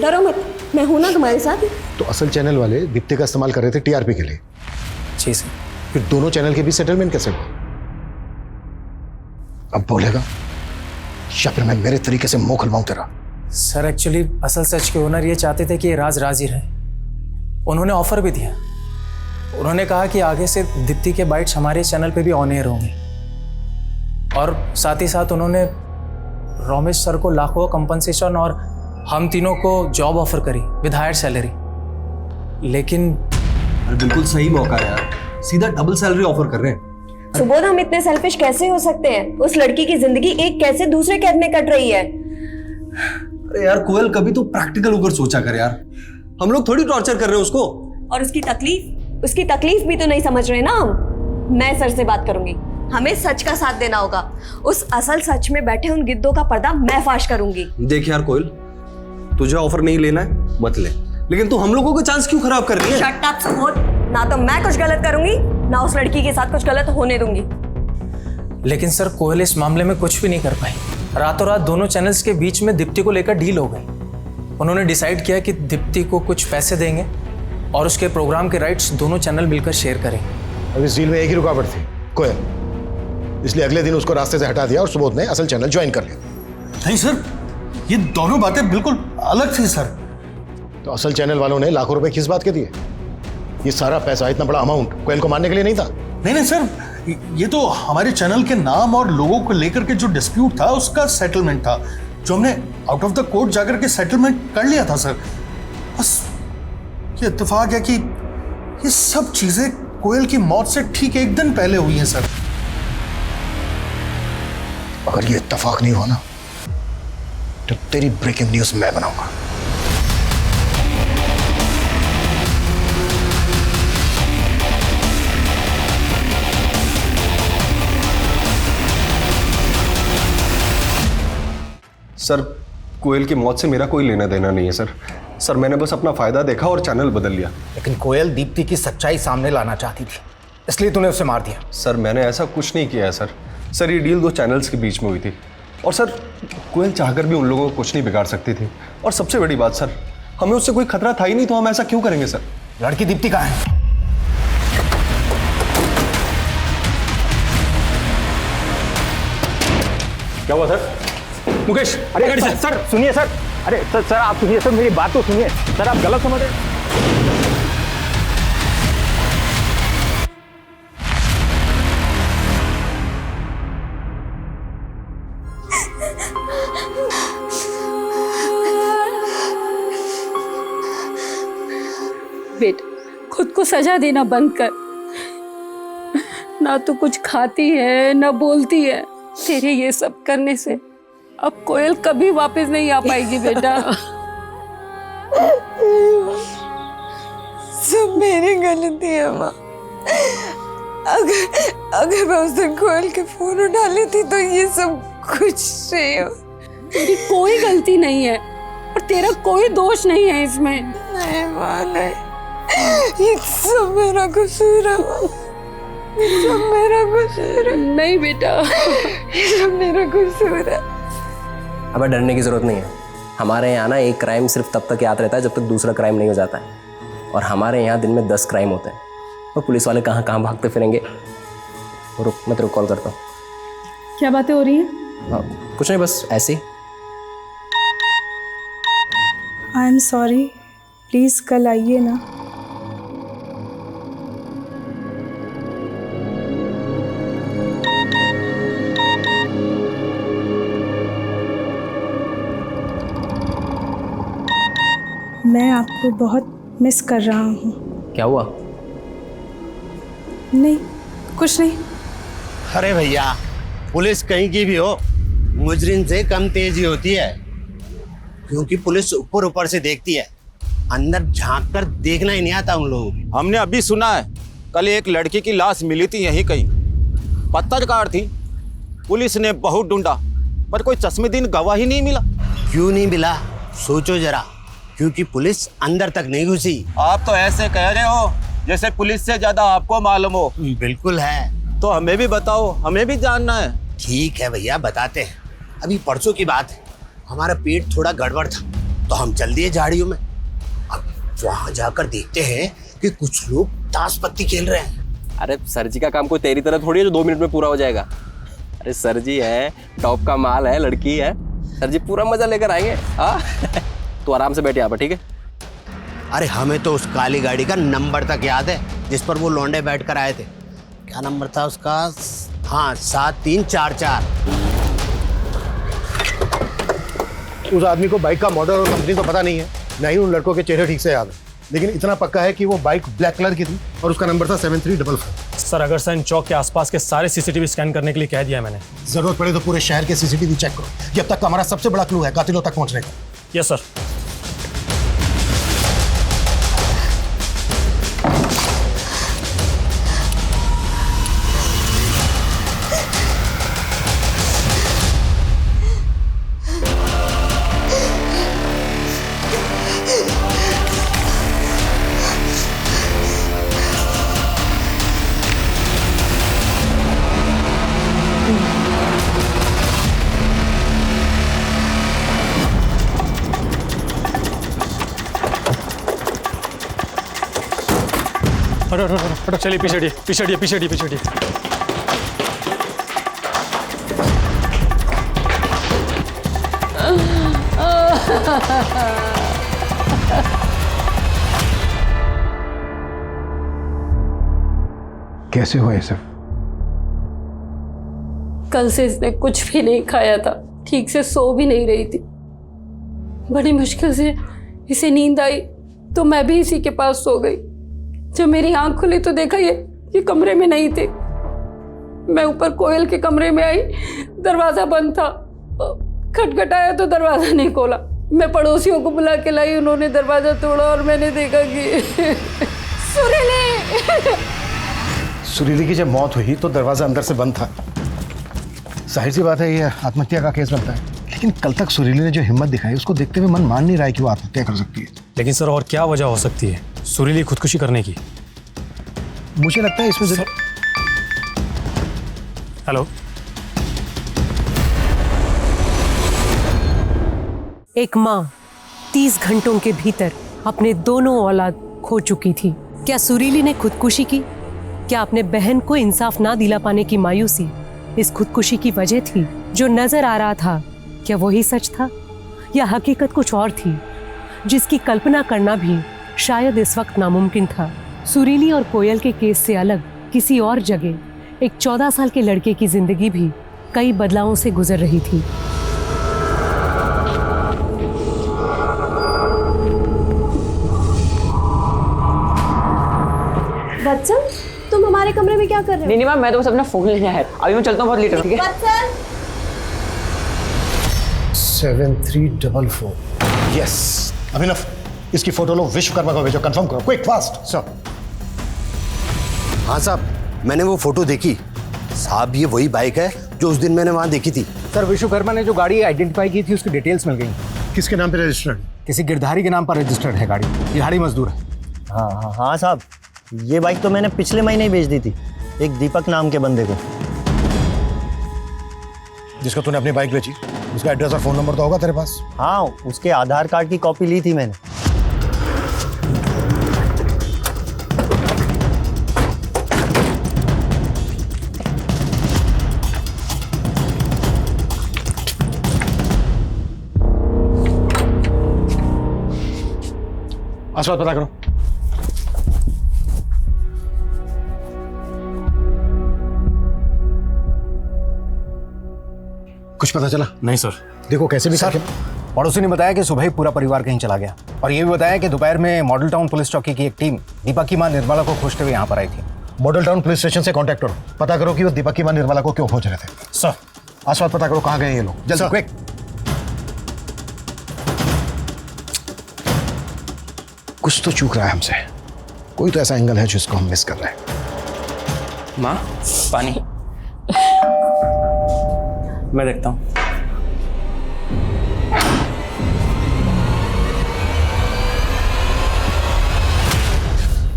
डरो मत, मैं हूं ना तुम्हारे साथ। तो असल चैनल वाले दीप्ति का इस्तेमाल कर रहे थे टीआरपी के लिए? जी सर। फिर दोनों चैनल के बीच सेटलमेंट कैसे हुआ? अब बोलेगा या फिर मैं मेरे तरीके से मुंह खुलवाऊं तेरा? सर एक्चुअली असल सच के ओनर ये चाहते थे कि ये राज राज ही रहे। उन्होंने ऑफर भी दिया। उन्होंने कहा कि आगे से दीप्ति के बाइट्स हमारे चैनल पे भी ऑन एयर होंगे और साथ ही साथ उन्होंने रोमेश सर को लाखों कंपनसेशन और हम तीनों को जॉब ऑफर करी विद हायर सैलरी। लेकिन बिल्कुल सही मौका है यार, सीधा डबल सैलरी ऑफर कर रहे हैं। सुबोध, हम इतने सेल्फिश कैसे हो सकते हैं? उस लड़की की जिंदगी एक कैसे दूसरे कैद में कट रही है। अरे यार कोयल, कभी तो प्रैक्टिकल होकर सोचा कर यार। हम लोग थोड़ी टॉर्चर कर रहे हैं उसको। और उसकी तकलीफ भी तो नहीं समझ रहे ना हम। मैं सर से बात करूंगी, हमें सच का साथ देना होगा। उस असल सच में बैठे उन गिद्धों का पर्दा मैं फाश करूंगी। देख यार कोयल, तुझे ऑफर नहीं लेना है मत ले, लेकिन तू हम लोगों का चांस क्यों खराब कर रही है? शट अप सुबोध, ना तो मैं कुछ गलत करूंगी ना उस लड़की के साथ कुछ गलत होने दूंगी। लेकिन सर कोयल इस मामले में कुछ भी नहीं कर पाई। रातों रात दोनों चैनल्स के बीच में दीप्ति को लेकर डील हो गई। उन्होंने डिसाइड किया कि दीप्ति को कुछ पैसे देंगे और उसके प्रोग्राम के राइट्स दोनों चैनल मिलकर शेयर करेंगे। अब इस डील में एक ही रुकावट थी, कोयल, इसलिए अगले दिन उसको रास्ते से हटा दिया और सुबोध ने असल चैनल ज्वाइन कर लिया। नहीं सर, ये दोनों बातें बिल्कुल अलग थी सर। तो असल चैनल वालों ने लाखों रुपए किस बात के दिए? ये सारा पैसा, इतना बड़ा अमाउंट कोयल को मारने के लिए नहीं था? नहीं सर, ये तो हमारे चैनल के नाम और लोगों को लेकर के जो डिस्प्यूट था उसका सेटलमेंट था, जो हमने आउट ऑफ द कोर्ट जाकर के सेटलमेंट कर लिया था सर। बस ये इत्तेफाक है कि ये सब चीजें कोयल की मौत से ठीक एक दिन पहले हुई हैं सर। अगर ये इत्तेफाक नहीं हुआ ना तो तेरी ब्रेकिंग न्यूज मैं बनाऊंगा। सर कोयल की मौत से मेरा कोई लेना देना नहीं है सर। सर मैंने बस अपना फायदा देखा और चैनल बदल लिया। लेकिन कोयल दीप्ति की सच्चाई सामने लाना चाहती थी, इसलिए तूने उसे मार दिया। सर मैंने ऐसा कुछ नहीं किया है सर। सर ये डील 2 चैनल्स के बीच में हुई थी और सर कोयल चाहकर भी उन लोगों को कुछ नहीं बिगाड़ सकती थी। और सबसे बड़ी बात सर, हमें उससे कोई खतरा था ही नहीं, तो हम ऐसा क्यों करेंगे सर? लड़की दीप्ति कहाँ है? क्या हुआ सर? मुकेश, अरे गाड़ी से। सर सुनिए सर, अरे सर आप सुनिए सर, मेरी बात तो सुनिए सर, आप गलत समझ रहे। बेटा खुद को सजा देना बंद कर। ना तो कुछ खाती है ना बोलती है। तेरे ये सब करने से अब कोयल कभी वापस नहीं आ पाएगी बेटा। सब मेरी गलती है माँ। अगर मैं उस दिन कोयल के फोन उठा लेती तो ये सब कुछ नहीं हो। तेरी कोई गलती नहीं है और तेरा कोई दोष नहीं है इसमें। नहीं माँ नहीं, ये सब मेरा कसूर है माँ, ये सब मेरा कसूर है। नहीं बेटा, ये सब मेरा कसूर है। अब डरने की जरूरत नहीं है। हमारे यहाँ ना एक क्राइम सिर्फ तब तक याद रहता है जब तक दूसरा क्राइम नहीं हो जाता है, और हमारे यहाँ दिन में 10 क्राइम होते हैं। तो पुलिस वाले कहाँ कहाँ भागते फिरेंगे। रुक, मैं तेरे को कॉल करता हूँ। क्या बातें हो रही हैं? कुछ नहीं, बस ऐसे ही। आई एम सॉरी, प्लीज़ कल आइए ना। मैं आपको बहुत मिस कर रहा हूँ। क्या हुआ? नहीं, कुछ नहीं। अरे भैया, पुलिस कहीं की भी हो, मुजरिम से कम तेजी होती है, क्योंकि पुलिस ऊपर ऊपर से देखती है, अंदर झांक कर देखना ही नहीं आता उन लोगों को। हमने अभी सुना है कल एक लड़की की लाश मिली थी यहीं कहीं, पत्थरकार थी। पुलिस ने बहुत ढूंढा पर कोई चश्मेदीन गवाह ही नहीं मिला। क्यों नहीं मिला सोचो जरा, क्योंकि पुलिस अंदर तक नहीं घुसी। आप तो ऐसे कह रहे हो जैसे पुलिस से ज्यादा आपको मालूम हो। बिल्कुल है। तो हमें भी बताओ, हमें भी जानना है। ठीक है भैया, बताते हैं। अभी परसों की बात है, हमारा पेट थोड़ा गड़बड़ था तो हम चल दिए झाड़ियों में। अब वहां जाकर देखते हैं कि कुछ लोग ताश पत्ती खेल रहे हैं। अरे सर जी का काम कोई तेरी तरह थोड़ी है जो 2 मिनट में पूरा हो जाएगा। अरे सर जी है, टॉप का माल है, लड़की है, सर जी पूरा मजा लेकर आएंगे। तो आराम से बैठ यहाँ पर, ठीक है? अरे हमें तो उस काली गाड़ी का नंबर तक याद है जिस पर वो लौंडे बैठ कर आए थे। क्या नंबर था उसका? हाँ, 7344। उस आदमी को बाइक का मॉडल और कंपनी तो पता नहीं है, ना ही उन लड़कों के चेहरे ठीक से याद है, लेकिन इतना पक्का है कि वो बाइक ब्लैक कलर की थी और उसका नंबर था 7344। सर अगर सर चौक के आसपास के सारे सीसीटीवी स्कैन करने के लिए कह दिया मैंने। जरूरत पड़े तो पूरे शहर के सीसीटीवी चेक करो। ये अब तक का हमारा सबसे बड़ा क्लू है कातिलों तक पहुंचने का। Yes sir. हटो, चलिए पीछे हटिए, पीछे हटिए, पीछे हटिए, पीछे हटिए। कैसे हुआ ये सब? कल से इसने कुछ भी नहीं खाया था, ठीक से सो भी नहीं रही थी। बड़ी मुश्किल से इसे नींद आई तो मैं भी इसी के पास सो गई। जब मेरी आंख खुली तो देखा ये कमरे में नहीं थे। मैं ऊपर कोयल के कमरे में आई, दरवाजा बंद था। खटखटाया तो दरवाजा नहीं खोला। मैं पड़ोसियों को बुला के लाई, उन्होंने दरवाजा तोड़ा और मैंने देखा कि सुरीली की जब मौत हुई तो दरवाजा अंदर से बंद था। जाहिर सी बात है ये आत्महत्या का केस बनता है, लेकिन कल तक सुरीली ने जो हिम्मत दिखाई उसको देखते हुए मन मान नहीं रहा है कि वो आत्महत्या कर सकती है। लेकिन सर और क्या वजह हो सकती है सुरीली खुदकुशी करने की? मुझे लगता है इसमें हेलो, एक माँ 30 घंटों के भीतर अपने दोनों औलाद खो चुकी थी। क्या सुरीली ने खुदकुशी की? क्या अपने बहन को इंसाफ ना दिला पाने की मायूसी इस खुदकुशी की वजह थी? जो नजर आ रहा था क्या वही सच था या हकीकत कुछ और थी जिसकी कल्पना करना भी शायद इस वक्त नामुमकिन था? सुरीली और कोयल के केस से अलग किसी और जगह एक 14 साल के लड़के की जिंदगी भी कई बदलावों से गुजर रही थी। वत्सल, तुम हमारे कमरे में क्या कर रहे हो? नहीं मैम, मैं तो बस अपना फोन लेने आया। अभी मैं चलता हूँ बहुत लेट हो, ठीक है? वत्सल 7344। यस अभिनव, इसकी फोटो लो, विश्वकर्मा को भेजो, कंफर्म करो, क्विक फास्ट। सर। हाँ साहब, मैंने वो फोटो देखी साहब। ये वही बाइक है जो उस दिन मैंने वहाँ देखी थी। सर, विश्वकर्मा ने जो गाड़ी आइडेंटिफाई की थी उसकी डिटेल्स मिल गई। किसके नाम पे रजिस्टर्ड? किसी गिरधारी के नाम पर रजिस्टर्ड है गाड़ी। दिहाड़ी मजदूर है। हाँ साहब, ये बाइक तो मैंने पिछले महीने ही बेच दी थी एक दीपक नाम के बंदे को। जिसको तूने अपनी बाइक बेची उसका एड्रेस और फोन नंबर तो होगा तेरे पास? हाँ, उसके आधार कार्ड की कॉपी ली थी मैंने। आसपास पता करो। कुछ पता चला? नहीं सर। देखो कैसे भी सर, पड़ोसी ने बताया कि सुबह ही पूरा परिवार कहीं चला गया, और ये भी बताया कि दोपहर में मॉडल टाउन पुलिस चौकी की एक टीम दीपक की मां निर्मला को खोजते हुए यहाँ पर आई थी। मॉडल टाउन पुलिस स्टेशन से कांटेक्ट करो, पता करो कि वो दीपक की मां निर्मला को क्यों खोज रहे थे। सर। आसपास पता करो कहाँ गए ये लोग, जल्दी क्विक। कुछ तो चूक रहा है हमसे, कोई तो ऐसा एंगल है जिसको हम मिस कर रहे हैं। माँ, पानी। मैं देखता हूँ।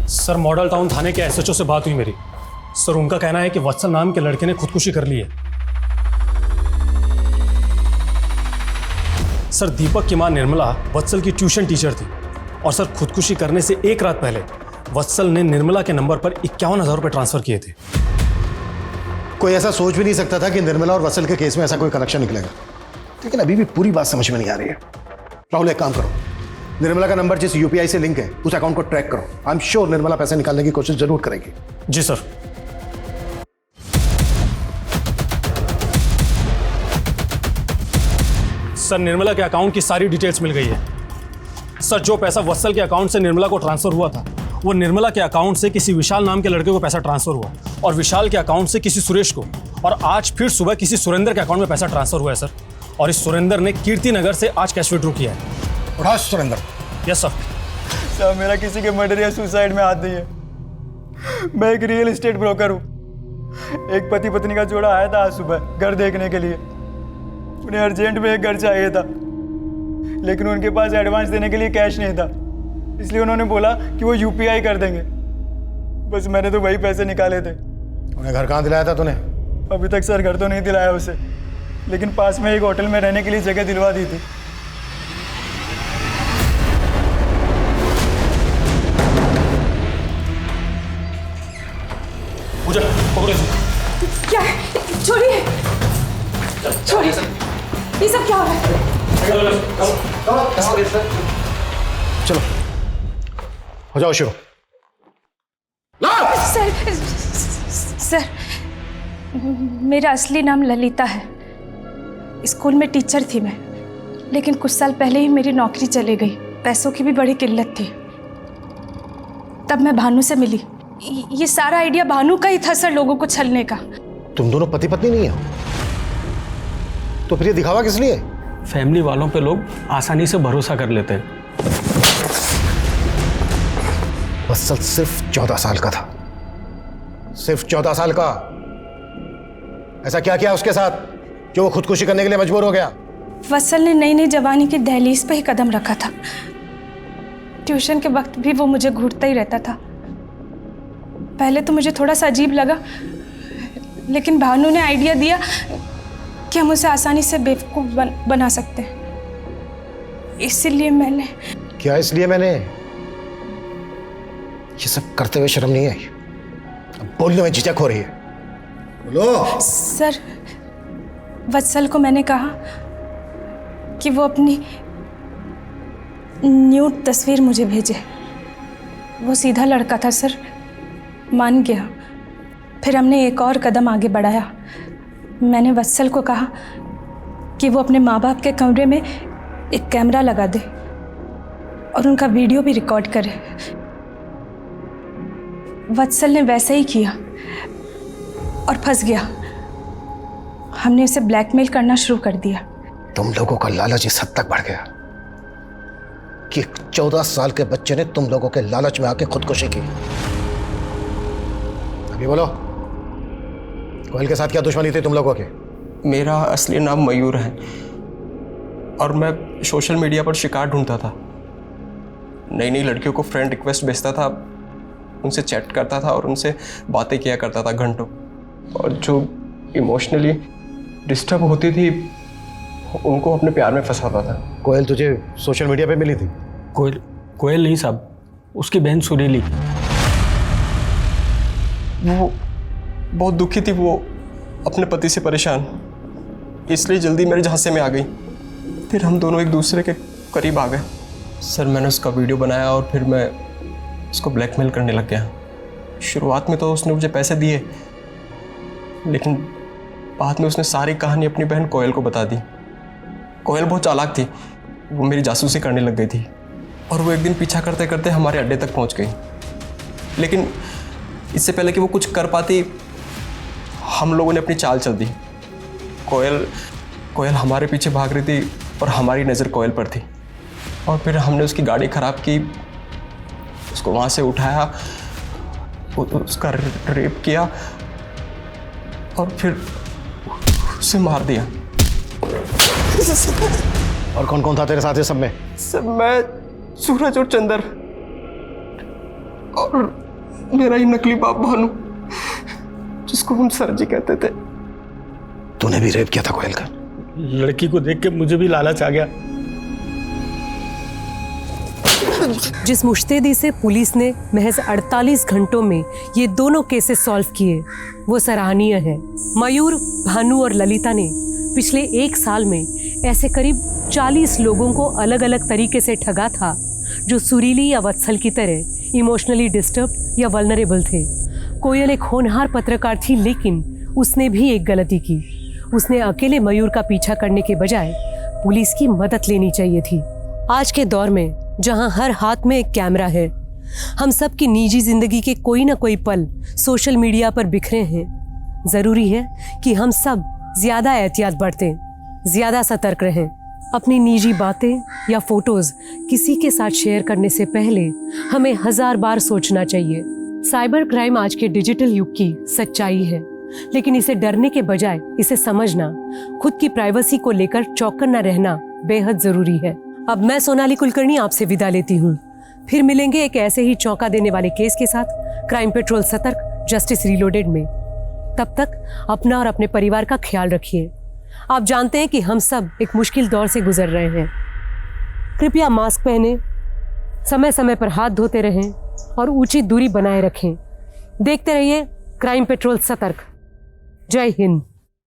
सर, मॉडल टाउन थाने के एसएचओ से बात हुई मेरी। सर, उनका कहना है कि वत्सल नाम के लड़के ने खुदकुशी कर ली है। सर, दीपक की मां निर्मला वत्सल की ट्यूशन टीचर थी, और सर खुदकुशी करने से एक रात पहले वत्सल ने निर्मला के नंबर पर 51,000 रुपए ट्रांसफर किए थे। कोई ऐसा सोच भी नहीं सकता था कि निर्मला और वत्सल के केस में ऐसा कोई कनेक्शन निकलेगा, लेकिन अभी भी पूरी बात समझ में नहीं आ रही है। राहुल, एक काम करो, निर्मला का नंबर जिस यूपीआई से लिंक है उस अकाउंट को ट्रैक करो। आई एम श्योर निर्मला पैसे निकालने की कोशिश जरूर करेगी। जी सर। सर, निर्मला के अकाउंट की सारी डिटेल्स मिल गई है। सर, जो पैसा वत्सल के अकाउंट से निर्मला को ट्रांसफर हुआ था वो निर्मला के अकाउंट से किसी विशाल नाम के लड़के को पैसा ट्रांसफर हुआ, और विशाल के अकाउंट से किसी सुरेश को, और आज फिर सुबह किसी सुरेंद्र के अकाउंट में पैसा ट्रांसफर हुआ है सर। और इस सुरेंद्र ने कीर्ति नगर से आज कैश विड्रॉ किया है। उठा सुरेंद्र। Yes sir. सर, मेरा किसी के मर्डर या सुसाइड में हाथ नहीं है। मैं एक रियल एस्टेट ब्रोकर हूँ। एक पति पत्नी का जोड़ा आया था आज सुबह घर देखने के लिए। उन्हें अर्जेंट में एक घर चाहिए था, लेकिन उनके पास एडवांस देने के लिए कैश नहीं था, इसलिए उन्होंने बोला कि वो यूपीआई कर देंगे। बस मैंने तो वही पैसे निकाले थे। उन्हें घर कहाँ दिलाया था तूने? अभी तक सर घर तो नहीं दिलाया उसे, लेकिन पास में एक होटल में रहने के लिए जगह दिलवा दी थी। क्या है? छोड़िए, छोड़िए, ये सब क्या हो रहा है? चलो हो जाओ शुरू। सर, सर, मेरा असली नाम ललिता है। स्कूल में टीचर थी मैं, लेकिन कुछ साल पहले ही मेरी नौकरी चली गई। पैसों की भी बड़ी किल्लत थी। तब मैं भानु से मिली। ये सारा आइडिया भानु का ही था सर, लोगों को छलने का। तुम दोनों पति पत्नी नहीं हो तो फिर ये दिखावा किस लिए? फैमिली वालों पे लोग आसानी से भरोसा कर लेते हैं। वत्सल सिर्फ 14 साल का था, सिर्फ 14 साल का। ऐसा क्या किया उसके साथ जो वो खुदकुशी करने के लिए मजबूर हो गया? वत्सल ने नई नई जवानी की दहलीज पे ही कदम रखा था। ट्यूशन के वक्त भी वो मुझे घूरता ही रहता था। पहले तो मुझे थोड़ा सा अजीब लगा, लेकिन भानु ने आइडिया दिया कि हम उसे आसानी से बेवकूफ बना सकते हैं। इसलिए मैंने क्या इसलिए मैंने ये सब करते हुए शर्म नहीं आई? अब बोलने में झिझक हो रही है। बोलो। सर, वत्सल को मैंने कहा कि वो अपनी न्यूड तस्वीर मुझे भेजे। वो सीधा लड़का था सर, मान गया। फिर हमने एक और कदम आगे बढ़ाया। मैंने वत्सल को कहा कि वो अपने माँ बाप के कमरे में एक कैमरा लगा दे और उनका वीडियो भी रिकॉर्ड करे। वत्सल ने वैसा ही किया और फंस गया। हमने उसे ब्लैकमेल करना शुरू कर दिया। तुम लोगों का लालच इस हद तक बढ़ गया कि 14 साल के बच्चे ने तुम लोगों के लालच में आके खुदकुशी की। अभी बोलो, कोयल के साथ क्या दुश्मनी थी तुम लोगों के? मेरा असली नाम मयूर है और मैं सोशल मीडिया पर शिकार ढूंढता था। नई नई लड़कियों को फ्रेंड रिक्वेस्ट भेजता था, उनसे चैट करता था और उनसे बातें किया करता था घंटों। और जो इमोशनली डिस्टर्ब होती थी उनको अपने प्यार में फंसाता था। कोयल तुझे सोशल मीडिया पे मिली थी? कोयल नहीं साहब, उसकी बहन सुरीली। वो बहुत दुखी थी, वो अपने पति से परेशान, इसलिए जल्दी मेरे झांसे में आ गई। फिर हम दोनों एक दूसरे के करीब आ गए। सर, मैंने उसका वीडियो बनाया और फिर मैं उसको ब्लैकमेल करने लग गया। शुरुआत में तो उसने मुझे पैसे दिए, लेकिन बाद में उसने सारी कहानी अपनी बहन कोयल को बता दी। कोयल बहुत चालाक थी, वो मेरी जासूसी करने लग गई थी और वो एक दिन पीछा करते करते हमारे अड्डे तक पहुंच गई। लेकिन इससे पहले कि वो कुछ कर पाती, हम लोगों ने अपनी चाल चल दी। कोयल हमारे पीछे भाग रही थी और हमारी नज़र कोयल पर थी। और फिर हमने उसकी गाड़ी ख़राब की, उसको वहाँ से उठाया, उसका रेप किया और फिर उसे मार दिया। और कौन कौन था तेरे साथ इस सब में? सब मैं, सूरज और चंदर और मेरा ही नकली बाप भानु, जिसको हम सर जी कहते थे। तूने भी रेप किया था कोयल का? लड़की को देख के मुझे भी लालच आ गया। जिस मुश्तैदी से पुलिस ने महज 48 घंटों में ये दोनों केसेस सॉल्व किए, वो सराहनीय है। मयूर, भानु और ललिता ने पिछले 1 साल में ऐसे करीब 40 लोगों को अलग अलग तरीके से ठगा था, जो सुरीली या वत्सल की तरह इमोशनली डिस्टर्ब या वल्नरेबल थे। कोयल एक होनहार पत्रकार थी, लेकिन उसने भी एक गलती की। उसने अकेले मयूर का पीछा करने के बजाय पुलिस की मदद लेनी चाहिए थी। आज के दौर में जहां हर हाथ में एक कैमरा है, हम सब की निजी जिंदगी के कोई ना कोई पल सोशल मीडिया पर बिखरे हैं। जरूरी है कि हम सब ज्यादा एहतियात बरतें, ज्यादा सतर्क रहें। अपनी निजी बातें या फोटोज किसी के साथ शेयर करने से पहले हमें 1000 बार सोचना चाहिए। साइबर क्राइम आज के डिजिटल युग की सच्चाई है, लेकिन इसे डरने के बजाय इसे समझना, खुद की प्राइवेसी को लेकर चौकन्ना रहना बेहद जरूरी है। अब मैं सोनाली कुलकर्णी आपसे विदा लेती हूँ। फिर मिलेंगे एक ऐसे ही चौंका देने वाले केस के साथ क्राइम पेट्रोल सतर्क जस्टिस रीलोडेड में। तब तक अपना और अपने परिवार का ख्याल रखिए। आप जानते हैं कि हम सब एक मुश्किल दौर से गुजर रहे हैं। कृपया मास्क पहने, समय समय पर हाथ धोते रहें और उचित दूरी बनाए रखें। देखते रहिए क्राइम पेट्रोल सतर्क। जय हिंद।